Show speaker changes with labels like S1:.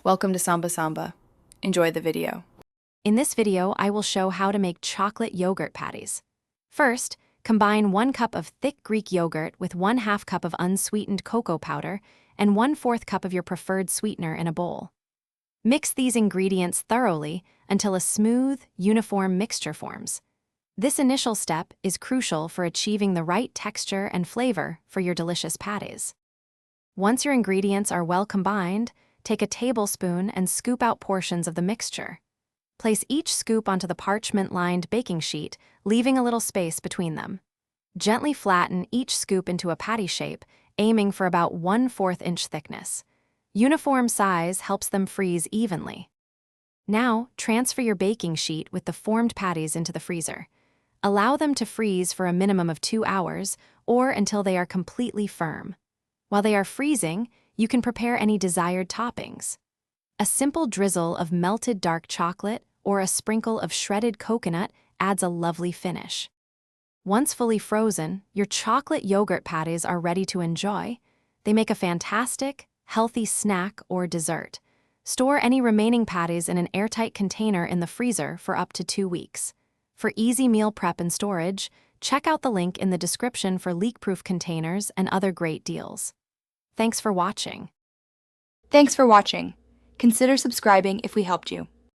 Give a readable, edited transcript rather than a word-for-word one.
S1: Welcome to Samba Samba. Enjoy the video.
S2: In this video, I will show how to make chocolate yogurt patties. First, combine 1 cup of thick Greek yogurt with 1/2 cup of unsweetened cocoa powder and 1/4 cup of your preferred sweetener in a bowl. Mix these ingredients thoroughly until a smooth, uniform mixture forms. This initial step is crucial for achieving the right texture and flavor for your delicious patties. Once your ingredients are well combined, take a tablespoon and scoop out portions of the mixture. Place each scoop onto the parchment-lined baking sheet, leaving a little space between them. Gently flatten each scoop into a patty shape, aiming for about 1/4 inch thickness. Uniform size helps them freeze evenly. Now, transfer your baking sheet with the formed patties into the freezer. Allow them to freeze for a minimum of 2 hours or until they are completely firm. While they are freezing, you can prepare any desired toppings. A simple drizzle of melted dark chocolate or a sprinkle of shredded coconut adds a lovely finish. Once fully frozen, your chocolate yogurt patties are ready to enjoy. They make a fantastic, healthy snack or dessert. Store any remaining patties in an airtight container in the freezer for up to 2 weeks. For easy meal prep and storage, check out the link in the description for leak-proof containers and other great deals. Thanks for watching.
S1: Thanks for watching. Consider subscribing if we helped you.